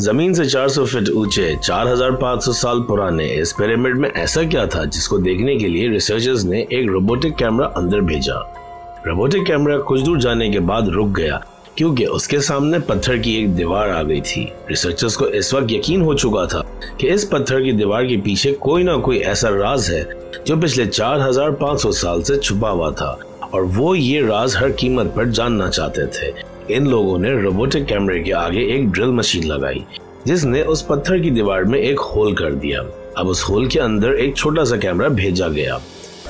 जमीन से 400 फीट ऊंचे 4500 साल पुराने इस पिरामिड में ऐसा क्या था जिसको देखने के लिए रिसर्चर्स ने एक रोबोटिक कैमरा अंदर भेजा। रोबोटिक कैमरा कुछ दूर जाने के बाद रुक गया क्योंकि उसके सामने पत्थर की एक दीवार आ गई थी। रिसर्चर्स को इस वक्त यकीन हो चुका था कि इस पत्थर की दीवार के पीछे कोई ना कोई ऐसा राज है जो पिछले 4500 साल से छुपा हुआ था और वो ये राज हर कीमत पर जानना चाहते थे। इन लोगों ने रोबोटिक कैमरे के आगे एक ड्रिल मशीन लगाई जिसने उस पत्थर की दीवार में एक होल कर दिया। अब उस होल के अंदर एक छोटा सा कैमरा भेजा गया।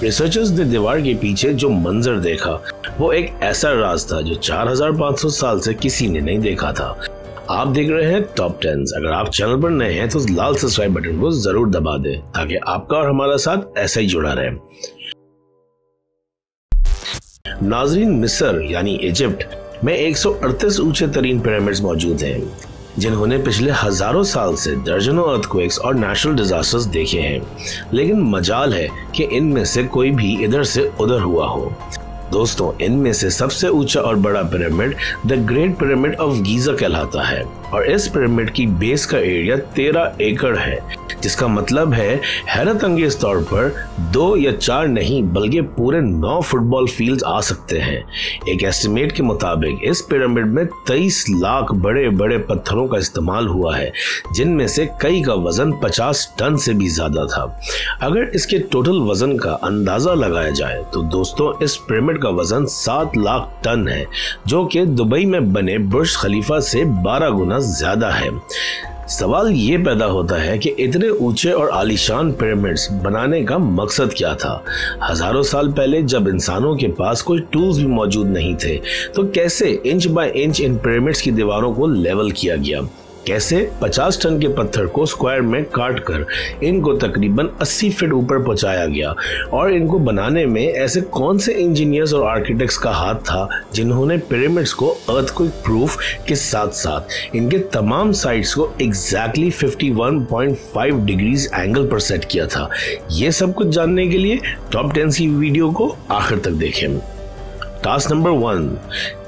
रिसर्चर्स ने दीवार के पीछे जो मंजर देखा वो एक ऐसा राज था जो 4500 साल से किसी ने नहीं देखा था। आप देख रहे हैं टॉप 10। अगर आप चैनल पर नए हैं तो उस लाल सब्सक्राइब बटन को जरूर दबा दें ताकि आपका और हमारा साथ ऐसा ही जुड़ा रहे। नाजरीन, मिस्र यानी इजिप्ट में 138 ऊंचे तरीन पिरामिड्स मौजूद हैं जिन्होंने पिछले हजारों साल से दर्जनों अर्थक्वेक्स और नेचुरल डिजास्टर्स देखे हैं, लेकिन मजाल है कि इनमें से कोई भी इधर से उधर हुआ हो। दोस्तों, इनमें से सबसे ऊंचा और बड़ा pyramid the great pyramid of Giza कहलाता है और इस पिरामिड की बेस का एरिया 13 एकड़ है, जिसका मतलब है हैरत अंगेज तौर पर 2 या 4 नहीं बल्कि पूरे 9 फुटबॉल फील्ड्स आ सकते हैं। एक एस्टिमेट के मुताबिक इस पिरामिड में 23 लाख बड़े बड़े पत्थरों का इस्तेमाल हुआ है, जिनमें से कई का वजन 50 टन से भी ज्यादा था। अगर इसके टोटल वजन का अंदाजा लगाया जाए तो दोस्तों इस पिरामिड का वजन 7 लाख टन है, जो कि दुबई में बने बुर्ज खलीफा से 12 गुना ज्यादा है। सवाल ये पैदा होता है कि इतने ऊंचे और आलीशान पिरामिड्स बनाने का मकसद क्या था। हजारों साल पहले जब इंसानों के पास कोई टूल्स भी मौजूद नहीं थे तो कैसे inch by inch in pyramids की दीवारों को लेवल किया गया? कैसे 50 टन के पत्थर को स्क्वायर में काट कर इनको तकरीबन 80 फीट ऊपर पहुंचाया गया? और इनको बनाने में ऐसे कौन से इंजीनियर्स और आर्किटेक्ट्स का हाथ था जिन्होंने पिरामिड्स को अर्थक्वेक प्रूफ के साथ साथ इनके तमाम साइड्स को एग्जैक्टली 51.5 डिग्रीज एंगल पर सेट किया था? ये सब कुछ जानने के लिए टॉप 10 की वीडियो को आखिर तक देखें। Task number 1।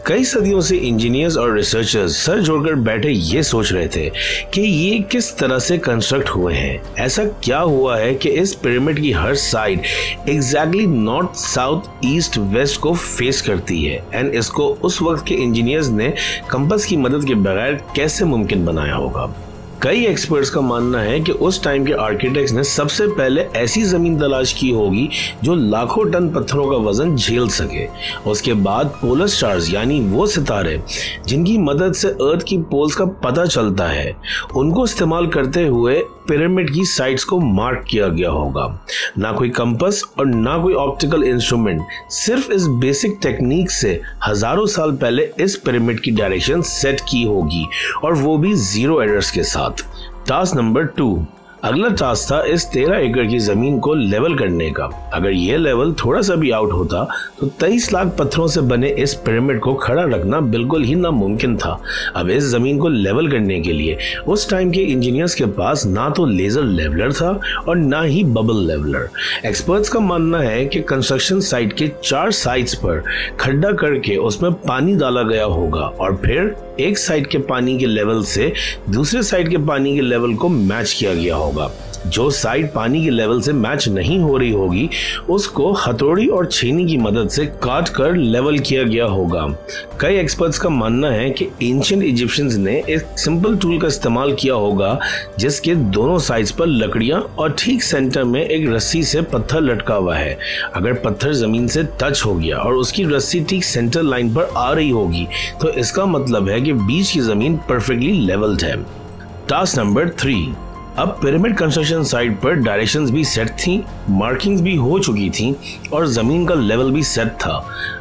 कई सदियों से इंजीनियर्स और रिसर्चर्स सर जोड़कर बैठे ये सोच रहे थे कि ये किस तरह से कंस्ट्रक्ट हुए हैं। ऐसा क्या हुआ है कि इस पिरामिड की हर side exactly north, south, east, west को फेस करती है एंड इसको उस वक्त के इंजीनियर्स ने कंपास की मदद के बगैर कैसे मुमकिन बनाया होगा। कई एक्सपर्ट्स का मानना है कि उस टाइम के आर्किटेक्ट्स ने सबसे पहले ऐसी जमीन तलाश की होगी जो लाखों टन पत्थरों का वजन झेल सके। उसके बाद पोलर स्टार्स यानी वो सितारे जिनकी मदद से अर्थ की पोल्स का पता चलता है, उनको इस्तेमाल करते हुए पिरामिड की साइड्स को मार्क किया गया होगा। ना कोई कंपास और ना कोई ऑप्टिकल इंस्ट्रूमेंट, सिर्फ इस बेसिक टेक्निक से हजारों साल पहले इस पिरामिड की डायरेक्शन सेट की होगी और वो भी 0 एरर्स के साथ। Task number 2। अगला टास्क था इस 13 एकड़ की जमीन को लेवल करने का। अगर ये लेवल थोड़ा सा भी आउट होता तो 23 लाख पत्थरों से बने इस पिरामिड को खड़ा रखना बिल्कुल ही नामुमकिन था। अब इस जमीन को लेवल करने के लिए उस टाइम के इंजीनियर्स के पास ना तो लेजर लेवलर था और ना ही बबल लेवलर। एक्सपर्ट्स का मानना है कि कंस्ट्रक्शन साइट के 4 साइड्स पर खड्डा करके उसमें पानी डाला गया होगा और फिर एक साइड के पानी के लेवल से दूसरे साइड के पानी के लेवल को मैच किया गया होगा। जो साइड पानी के लेवल से मैच नहीं हो रही होगी उसको हथौड़ी और छेनी की मदद से काट कर लेवल किया गया होगा। कई एक्सपर्ट्स का मानना है कि एंशिएंट इजिप्शियंस ने एक सिंपल टूल का इस्तेमाल किया होगा जिसके दोनों साइड्स पर लकड़ियां और ठीक सेंटर में एक रस्सी से पत्थर लटका हुआ है। अगर पत्थर जमीन से टच हो गया और उसकी रस्सी ठीक सेंटर लाइन पर आ रही होगी तो इसका मतलब है कि बीच की जमीन परफेक्टली लेवल्ड है। Task number 3। अब पिरामिड कंस्ट्रक्शन साइट पर डायरेक्शंस भी सेट थी, मार्किंग्स भी हो चुकी थी और जमीन का लेवल भी सेट था।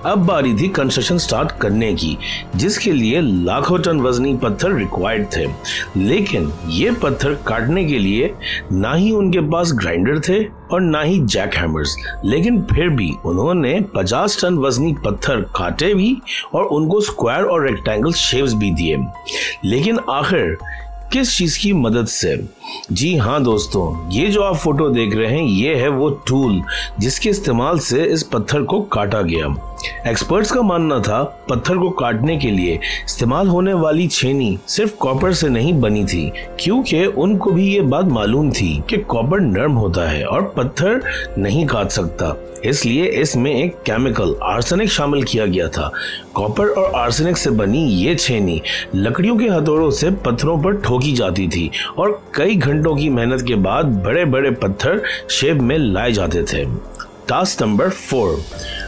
अब बारी थी कंस्ट्रक्शन स्टार्ट करने की, जिसके लिए लाखों टन वजनी पत्थर रिक्वायर्ड थे। लेकिन ये पत्थर काटने के लिए ना ही उनके पास ग्राइंडर थे और ना ही जैक हैमर्स, लेकिन फिर भी उन्होंने 50 टन वजनी पत्थर काटे भी और उनको स्क्वायर और रेक्टेंगल शेप्स भी दिए। लेकिन आखिर किस चीज की मदद से? जी हाँ दोस्तों, ये जो आप फोटो देख रहे हैं ये है वो टूल जिसके इस्तेमाल से इस पत्थर को काटा गया। एक्सपर्ट्स का मानना था पत्थर को काटने के लिए इस्तेमाल होने वाली छेनी सिर्फ कॉपर से नहीं बनी थी, क्योंकि उनको भी ये बात मालूम थी कि कॉपर नरम होता है और पत्थर नहीं काट सकता। इसलिए इसमें एक केमिकल आर्सेनिक शामिल किया गया था। कॉपर और आर्सेनिक से बनी ये छेनी लकड़ियों के हथौड़ों से पत्थरों पर ठोकी जाती थी और कई घंटों की मेहनत के बाद बड़े बड़े पत्थर शेप में लाए जाते थे। Task number 4।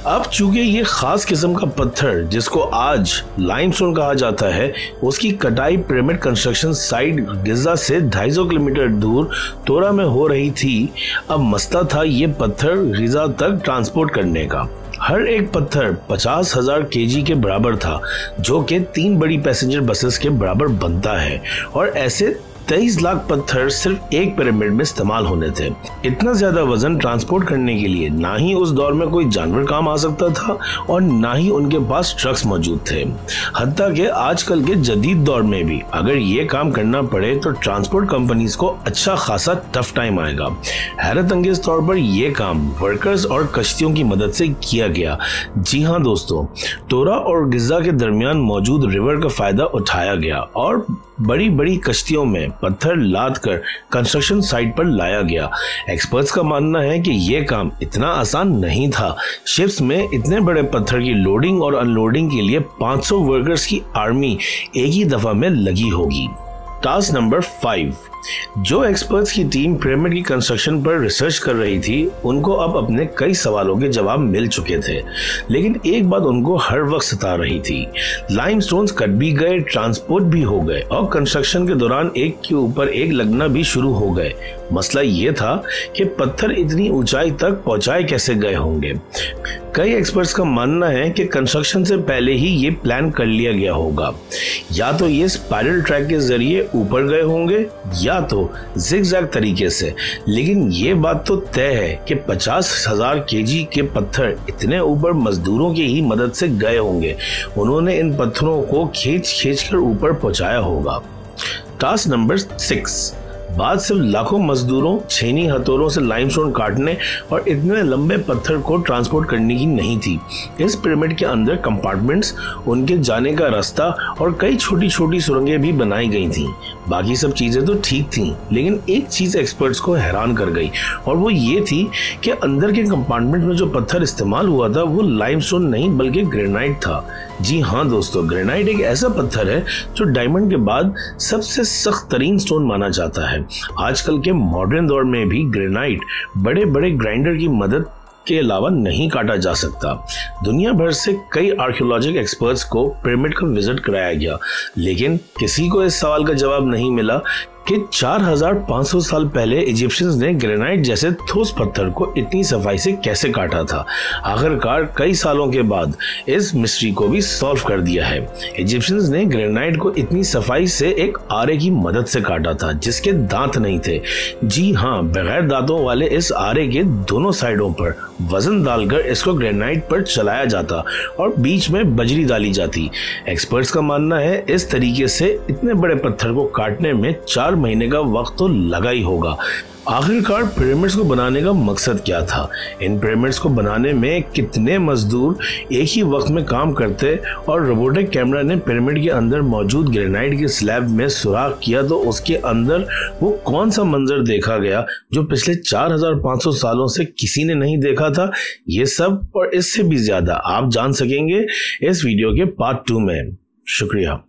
अब चूंकि ये खास किस्म का पत्थर जिसको आज लाइमस्टोन कहा जाता है, उसकी कटाई पिरामिड कंस्ट्रक्शन साइट गिज़ा से 250 किलोमीटर दूर तोरा में हो रही थी। अब मसला था ये पत्थर गिज़ा तक ट्रांसपोर्ट करने का। हर एक पत्थर 50,000 केजी के बराबर था, जो कि 3 बड़ी पैसेंजर बसेस के बराबर बनता है, और ऐसे 23 लाख पत्थर सिर्फ एक पिरामिड में इस्तेमाल होने थे। इतना ज्यादा वजन ट्रांसपोर्ट करने के लिए ना ही उस दौर में कोई जानवर काम आ सकता था और ना ही उनके पास ट्रक्स मौजूद थे। हत्ता कि आजकल के जदीद दौर में भी अगर ये काम करना पड़े तो ट्रांसपोर्ट कंपनीज को अच्छा खासा टफ टाइम आएगा। हैरत अंगेज तौर पर यह काम वर्कर्स और कश्तियों की मदद से किया गया। जी हाँ दोस्तों, तोरा और गिज़ा के दरमियान मौजूद रिवर का फायदा उठाया गया और बड़ी बड़ी कश्तियों में पत्थर लाद कर कंस्ट्रक्शन साइट पर लाया गया। एक्सपर्ट्स का मानना है कि यह काम इतना आसान नहीं था। शिप्स में इतने बड़े पत्थर की लोडिंग और अनलोडिंग के लिए 500 वर्कर्स की आर्मी एक ही दफा में लगी होगी। Task number 5। जो एक्सपर्ट्स की टीम पिरामिड की कंस्ट्रक्शन पर रिसर्च कर रही थी, उनको अब अपने कई सवालों के जवाब मिल चुके थे, लेकिन एक बात उनको हर वक्त सता रही थी। लाइमस्टोन्स कट भी गए, ट्रांसपोर्ट भी हो गए और कंस्ट्रक्शन के दौरान एक के ऊपर एक लगना भी शुरू हो गए। मसला ये था कि पत्थर इतनी ऊंचाई तक पहुंचाए कैसे गए होंगे। कई एक्सपर्ट्स का मानना है कि कंस्ट्रक्शन से पहले ही ये प्लान कर लिया गया होगा। या तो ये स्पाइरल ट्रैक के जरिए ऊपर गए होंगे या तो जिगजैग तरीके से, लेकिन ये बात तो तय है कि 50,000 केजी के पत्थर इतने ऊपर मजदूरों की ही मदद से गए होंगे। उन्होंने इन पत्थरों को खींच कर ऊपर पहुंचाया होगा। Task number 6। बात सिर्फ लाखों मजदूरों छेनी हथौड़ों से लाइमस्टोन काटने और इतने लंबे पत्थर को ट्रांसपोर्ट करने की नहीं थी। इस पिरामिड के अंदर कंपार्टमेंट्स, उनके जाने का रास्ता और कई छोटी छोटी सुरंगें भी बनाई गई थीं। बाकी सब चीजें तो ठीक थीं, लेकिन एक चीज एक्सपर्ट्स को हैरान कर गई और वो ये थी कि अंदर के कंपार्टमेंट में जो पत्थर इस्तेमाल हुआ था वो लाइमस्टोन नहीं बल्कि ग्रेनाइट था। जी हाँ दोस्तों, ग्रेनाइट एक ऐसा पत्थर है जो डायमंड के बाद सबसे सख्त तरीन स्टोन माना जाता है। आजकल के मॉडर्न दौर में भी ग्रेनाइट बड़े बड़े ग्राइंडर की मदद के अलावा नहीं काटा जा सकता। दुनिया भर से कई आर्कियोलॉजिकल एक्सपर्ट्स को पिरामिड का विजिट कराया गया, लेकिन किसी को इस सवाल का जवाब नहीं मिला कि 4500 साल पहले इजिप्शियंस ने ग्रेनाइट जैसे ठोस पत्थर को इतनी सफाई से कैसे काटा था। आखिरकार कई सालों के बाद इस मिस्ट्री को भी सॉल्व कर दिया है। इजिप्शियंस ने ग्रेनाइट को इतनी सफाई से एक आरे की मदद से काटा था जिसके दांत नहीं थे। जी हाँ, बगैर दांतों वाले इस आरे के दोनों साइडों पर वजन डालकर इसको ग्रेनाइट पर चलाया जाता और बीच में बजरी डाली जाती। एक्सपर्ट्स का मानना है इस तरीके से इतने बड़े पत्थर को काटने में 4 महीने का वक्त तो लगा ही होगा। आखिरकार पिरामिड्स को बनाने का मकसद क्या था? इन पिरामिड्स को बनाने में कितने मजदूर एक ही वक्त में काम करते और रोबोटिक कैमरा ने पिरामिड के अंदर मौजूद ग्रेनाइट के स्लैब में सुराख किया तो उसके अंदर वो कौन सा मंजर देखा गया जो पिछले 4500 सालों से किसी ने नहीं देखा था? ये सब और इससे भी ज्यादा आप जान सकेंगे इस वीडियो के पार्ट 2 में। शुक्रिया।